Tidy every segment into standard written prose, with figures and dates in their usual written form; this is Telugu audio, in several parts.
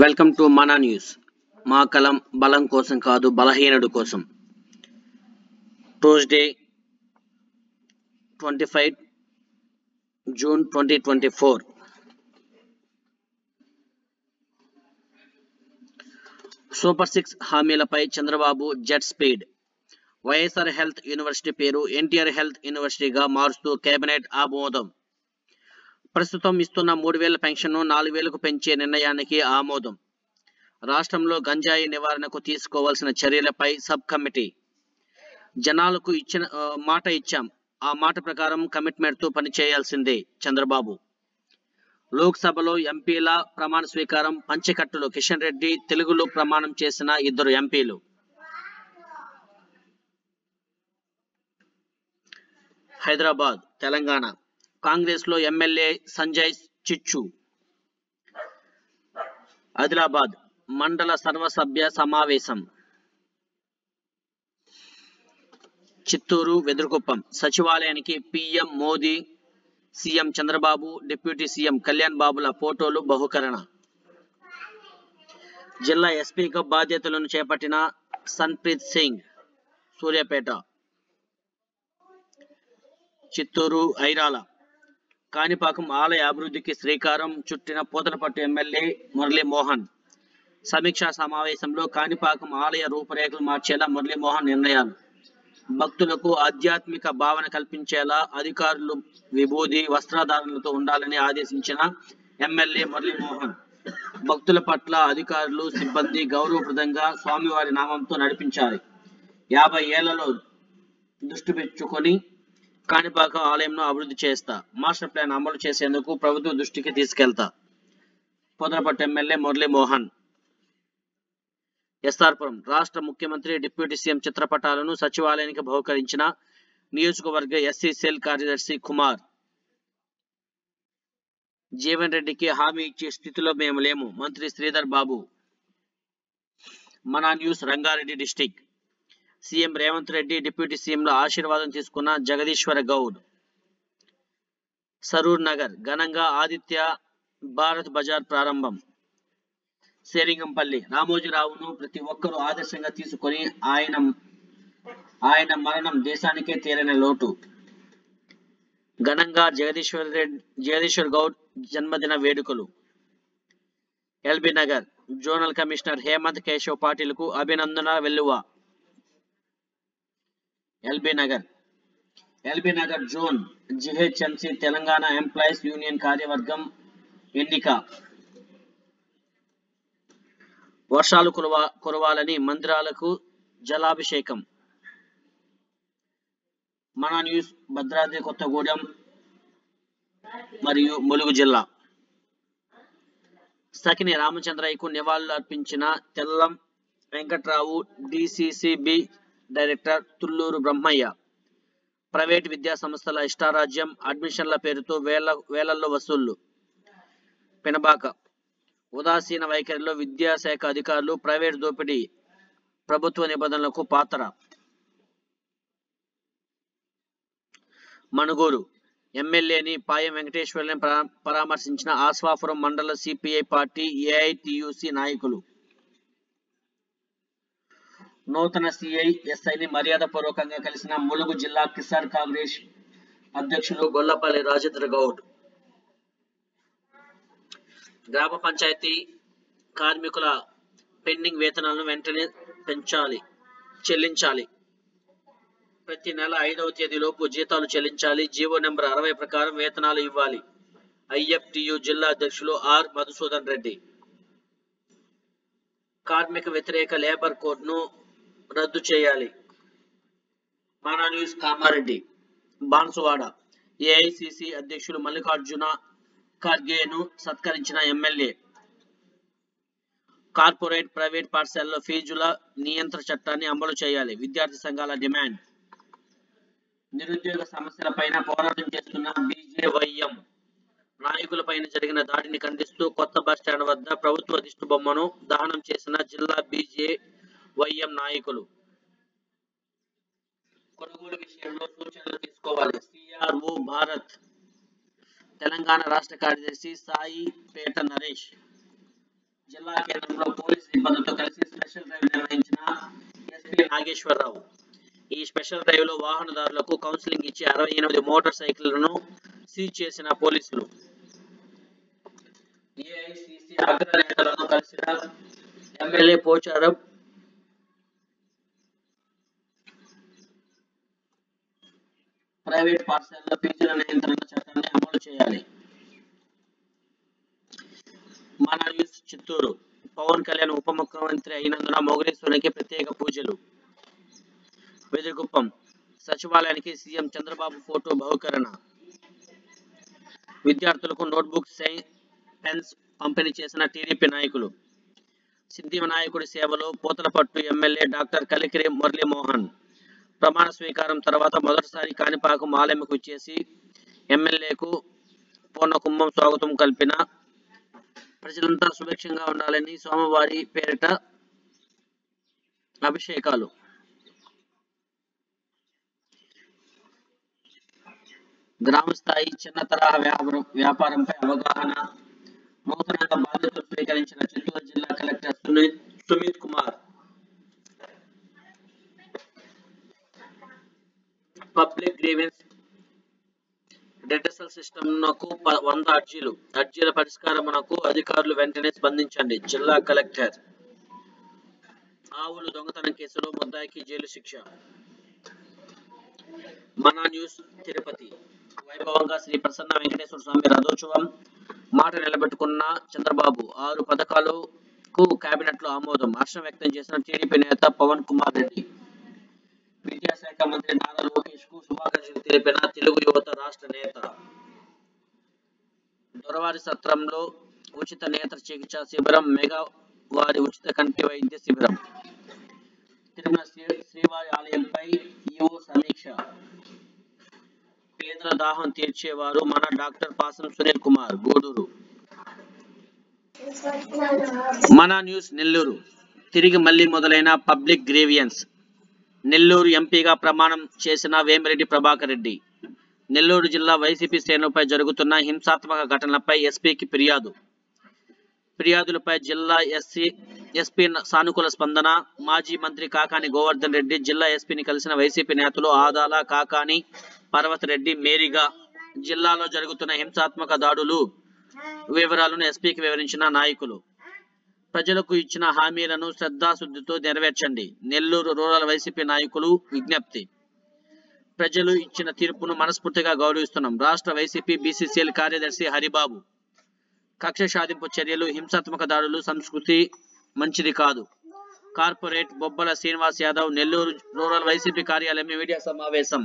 వెల్కమ్ టు మన న్యూస్. మా కలం బలం కోసం కాదు, బలహీనుడు కోసం. Tuesday 25 June 2024. సూపర్ 6 హామీలపై Chandrababu jet speed. YSR health university పేరు ఎన్టీఆర్ హెల్త్ యూనివర్సిటీగా మారుస్తూ కేబినెట్ ఆమోదం. ప్రస్తుతం ఇస్తున్న 3,000 పెన్షన్ను 4,000కు పెంచే నిర్ణయానికి ఆమోదం. రాష్ట్రంలో గంజాయి నివారణకు తీసుకోవాల్సిన చర్యలపై సబ్ కమిటీ. జనాలకు ఇచ్చిన మాట ఇచ్చాం, ఆ మాట ప్రకారం కమిట్మెంట్తో పనిచేయాల్సిందే చంద్రబాబు. లోక్సభలో ఎంపీల ప్రమాణ స్వీకారం. పంచెకట్టులో కిషన్ రెడ్డి, తెలుగులో ప్రమాణం చేసిన 2 ఎంపీలు. హైదరాబాద్, తెలంగాణ. కాంగ్రెస్ లో ఎమ్మెల్యే సంజయ్ చిచ్చు. ఆదిలాబాద్ మండల సర్వసభ్య సమావేశం. చిత్తూరు, వెదురుకుప్పం సచివాలయానికి PM Modi, CM Chandrababu, deputy CM Kalyan బాబుల ఫోటోలు బహుకరణ. జిల్లా ఎస్పీగా బాధ్యతలను చేపట్టిన సన్ప్రీత్ సింగ్. సూర్యాపేట, చిత్తూరు, ఐరాల. కాణిపాకం ఆలయ అభివృద్ధికి శ్రీకారం చుట్టిన పోతలపట్టు ఎమ్మెల్యే మురళీమోహన్. సమీక్షా సమావేశంలో కాణిపాకం ఆలయ రూపురేఖలు మార్చేలా మురళీమోహన్ నిర్ణయాలు. భక్తులకు ఆధ్యాత్మిక భావన కల్పించేలా అధికారులు విభూది వస్త్రధారణలతో ఉండాలని ఆదేశించిన ఎమ్మెల్యే మురళీమోహన్. భక్తుల పట్ల అధికారులు, సిబ్బంది గౌరవప్రదంగా స్వామివారి నామంతో నడిపించాలి. 50 ఏళ్లలో దృష్టి పెంచుకొని కాణిపాకం ఆలయంను అభివృద్ధి చేస్తా. మాస్టర్ ప్లాన్ అమలు చేసేందుకు ప్రభుత్వ దృష్టికి తీసుకెళ్తా. పొదలపట్టు ఎమ్మెల్యే మురళీమోహన్. ఎస్ఆర్పురం రాష్ట్ర ముఖ్యమంత్రి, డిప్యూటీ సీఎం చిత్రపటాలను సచివాలయానికి బహుకరించిన నియోజకవర్గ ఎస్సీ సెల్ కార్యదర్శి కుమార్. జీవన్ రెడ్డికి హామీ ఇచ్చే స్థితిలో మేము లేము, మంత్రి శ్రీధర్ బాబు. మన news Rangareddy district. CM Revanth Reddy, deputy సీఎంల ఆశీర్వాదం తీసుకున్న జగదీశ్వర గౌడ్. సరూర్ నగర్ ఘనంగా ఆదిత్య భారత్ బజార్ ప్రారంభం. శేరింగంపల్లి రామోజీరావును ప్రతి ఒక్కరూ ఆదర్శంగా తీసుకొని ఆయన మరణం దేశానికే తీరని లోటు. ఘనంగా జగదీశ్వర్ గౌడ్ జన్మదిన వేడుకలు. ఎల్బీ నగర్ జోనల్ కమిషనర్ హేమంత్ కేశవ్ పాటిల్కు అభినందన వెల్లువ. LB Nagar zone GHMC Telangana employees union కార్యవర్గం ఎన్నిక. వర్షాలు కురవాలని మందిరాలకు జలాభిషేకం. మన న్యూస్ భద్రాద్రి కొత్తగూడెం మరియు ములుగు జిల్లా. సకిని రామచంద్రయ్యకు నివాళులు అర్పించిన Tellam Venkatrao, DCCB director Tulluru Brahmaiah. Private విద్యా సంస్థల ఇష్టారాజ్యం, అడ్మిషన్ల పేరుతో వేలల్లో వసూళ్లు. పెనబాక ఉదాసీన వైఖరిలో విద్యాశాఖ అధికారులు, ప్రైవేటు దోపిడీ, ప్రభుత్వ నిబంధనలకు పాత్ర. మణుగూరు ఎమ్మెల్యేని పాయం వెంకటేశ్వర్లను పరామర్శించిన ఆస్వాపురం మండల సిపిఐ పార్టీ, ఏఐటియుసి నాయకులు. నూతన సిఐ, ఎస్ఐని మర్యాదపూర్వకంగా కలిసిన ములుగు జిల్లా కిసాన్ కాంగ్రెస్ అధ్యక్షులు గొల్లపల్లి రాజేంద్ర గౌడ్. గ్రామ పంచాయతీ కార్మికుల పెండింగ్ వేతనాలను వెంటనే చెల్లించాలి. ప్రతి నెల 5వ తేదీలోపు జీతాలు చెల్లించాలి. జీవో నెంబర్ 60 ప్రకారం వేతనాలు ఇవ్వాలి. ఐఎఫ్టియు జిల్లా అధ్యక్షులు ఆర్ మధుసూదన్ రెడ్డి. కార్మిక వ్యతిరేక లేబర్ కోడ్ను రద్దు చేయాలి. మన న్యూస్ కామారెడ్డి. బాన్సువాడ ఏఐసిసి అధ్యక్షులు మల్లికార్జున ఖర్గేను సత్కరించిన ఎమ్మెల్యే. కార్పొరేట్, ప్రైవేట్ పాఠశాలలో ఫీజుల నియంత్రణ చట్టాన్ని అమలు చేయాలి. విద్యార్థి సంఘాల డిమాండ్. నిరుద్యోగ సమస్యలపైన పోరాటం చేస్తున్న బీజేవైఎం నాయకులపైన జరిగిన దాడిని ఖండిస్తూ కొత్త బస్టాండ్ వద్ద ప్రభుత్వ దిష్టి బొమ్మను దహనం చేసిన జిల్లా బీజేవైఎం నాయకులు. కొనుగోలు విషయంలో సూచనలు తీసుకోవాలి. సిఆర్ఓ భారత్. తెలంగాణ రాష్ట్ర కార్యదర్శి సాయి పేట నరేష్. జిల్లా కేంద్రంలో పోలీసు సిబ్బందితో కలిసి స్పెషల్ డ్రైవ్ నిర్వహించిన ఎస్పీ నాగేశ్వరరావు. ఈ స్పెషల్ డ్రైవ్ లో వాహనదారులకు కౌన్సిలింగ్ ఇచ్చి 68 మోటార్ సైకిళ్లను సీజ్ చేసిన పోలీసులు. ఏఐసిసి అగ్రనేతలను కలిసిన ఎమ్మెల్యే పోచారం. ప్రైవేట్ పాఠశాలలో ఫీజుల నియంత్రణ చట్టాన్ని అమలు చేయాలి. మన న్యూస్ చిత్తూరు. పవన్ కళ్యాణ్ ఉప ముఖ్యమంత్రి అయినందున మొగలీశ్వరునికి ప్రత్యేక పూజలు. వెదురుగుప్పం సచివాలయానికి సీఎం చంద్రబాబు ఫోటో బహుకరణ. విద్యార్థులకు నోట్బుక్స్, పెన్స్ పంపిణీ చేసిన టీడీపీ నాయకులు. సిద్ధి వినాయకుడి సేవలో పూతలపట్టు ఎమ్మెల్యే డాక్టర్ కలికిరి మురళీమోహన్. ప్రమాణ స్వీకారం తర్వాత మొదటిసారి కాణిపాకం ఆలయంకు వచ్చేసి ఎమ్మెల్యేకు పూర్ణకుంభం స్వాగతం కల్పిన. ప్రజలంతా సుభిక్షంగా ఉండాలని స్వామివారి పేరిట అభిషేకాలు. గ్రామ స్థాయి చిన్న తరహా వ్యాపారంపై అవగాహన. నూతనంగా బాధ్యతలు స్వీకరించిన చిత్తూరు జిల్లా collector Sumit Kumar. Public grievance redressal సిస్టమ్కు 100 అర్జీలు. అర్జీల పరిష్కారమునకు అధికారులు వెంటనే స్పందించండి. జిల్లా కలెక్టర్. ఆవులు దొంగతనం కేసులో ముద్దాయికి జైలు శిక్ష. మన న్యూస్ తిరుపతి. వైభవంగా శ్రీ ప్రసన్న వెంకటేశ్వర స్వామి రథోత్సవం. మాట నిలబెట్టుకున్న చంద్రబాబు. 6 పథకాలకు కేబినెట్ లో ఆమోదం. హర్షం వ్యక్తం చేసిన టీడీపీ నేత పవన్ కుమార్ రెడ్డి. విద్యాశాఖ మంత్రి నారా లోకేష్ కు శుభాకాంక్షలు తెలిపిన తెలుగు యువత రాష్ట్ర నేత. దొరవారి సత్రంలో ఉచిత నేత్ర చికిత్స శిబిరం. మెగా వారి ఉచిత కంటి వైద్య శిబిరం. తిరుమల శ్రీవారి ఆలయంపై ఈవో సమీక్ష. పేదల దాహం తీర్చేవారు మన డాక్టర్ పాసం సునీల్ కుమార్ గూడూరు. మన న్యూస్ నెల్లూరు. తిరిగి మళ్లీ మొదలైన పబ్లిక్ గ్రీవియన్స్. నెల్లూరు ఎంపీగా ప్రమాణం చేసిన వేమిరెడ్డి ప్రభాకర్ రెడ్డి. నెల్లూరు జిల్లా వైసీపీ శ్రేణులపై జరుగుతున్న హింసాత్మక ఘటనలపై ఎస్పీకి ఫిర్యాదు. ఫిర్యాదులపై జిల్లా ఎస్పీ సానుకూల స్పందన. మాజీ మంత్రి కాకాని గోవర్ధన్ రెడ్డి జిల్లా ఎస్పీని కలిసిన వైసీపీ నేతలు ఆదాల, కాకాని, పర్వతరెడ్డి, మేరీగా. జిల్లాలో జరుగుతున్న హింసాత్మక దాడులు వివరాలను ఎస్పీకి వివరించిన నాయకులు. ప్రజలకు ఇచ్చిన హామీలను శ్రద్ధాశుద్ధితో నెరవేర్చండి. నెల్లూరు రూరల్ వైసీపీ నాయకులు విజ్ఞప్తి. ప్రజలు ఇచ్చిన తీర్పును మనస్ఫూర్తిగా గౌరవిస్తున్నాం. రాష్ట్ర వైసీపీ బీసీసీఎల్ కార్యదర్శి హరిబాబు. కక్ష సాధింపు చర్యలు, హింసాత్మక దాడులు సంస్కృతి మంచిది కాదు. కార్పొరేట్ బొబ్బల శ్రీనివాస్ యాదవ్. నెల్లూరు రూరల్ వైసీపీ కార్యాలయం మీడియా సమావేశం.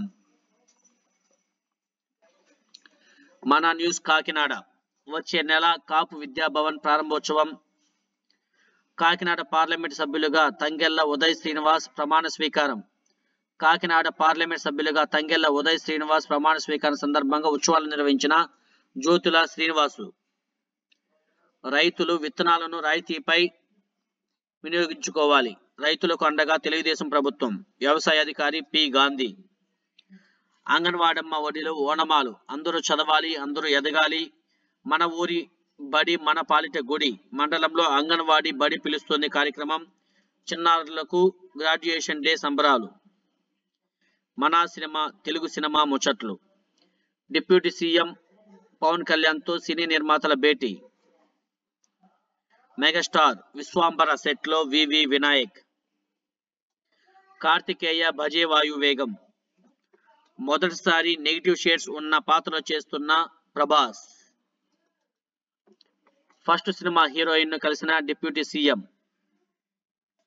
మన న్యూస్ కాకినాడ. వచ్చే నెల కాపు విద్యాభవన్ ప్రారంభోత్సవం. కాకినాడ పార్లమెంట్ సభ్యులుగా తంగెళ్ల ఉదయ్ శ్రీనివాస్ ప్రమాణ స్వీకారం. కాకినాడ పార్లమెంట్ సభ్యులుగా తంగెళ్ల ఉదయ్ శ్రీనివాస్ ప్రమాణ స్వీకారం సందర్భంగా ఉత్సవాలు నిర్వహించిన జ్యోతుల శ్రీనివాసు. రైతులు విత్తనాలను రాయితీపై వినియోగించుకోవాలి. రైతులకు అండగా తెలుగుదేశం ప్రభుత్వం. వ్యవసాయ అధికారి పి గాంధీ. అంగన్వాడమ్మ ఒడిలో ఓనమాలు. అందరూ చదవాలి, అందరూ ఎదగాలి. మన ఊరి బడి మన పాలిట గుడి. మండలంలో అంగన్వాడీ బడి పిలుస్తుంది కార్యక్రమం. చిన్నారులకు గ్రాడ్యుయేషన్ డే సంబరాలు. మన సినిమా తెలుగు సినిమా ముచ్చట్లు. డిప్యూటీ సీఎం పవన్ కళ్యాణ్ తో సినీ నిర్మాతల భేటీ. మెగాస్టార్ విశ్వాంబర సెట్ లో వివి వినాయక్. కార్తికేయ భజే వాయు వేగం. మొదటిసారి నెగిటివ్ షేడ్స్ ఉన్న పాత్రలో చేస్తున్న ప్రభాస్. ఫస్ట్ సినిమా హీరోయిన్ ను కలిసిన డిప్యూటీ సీఎం.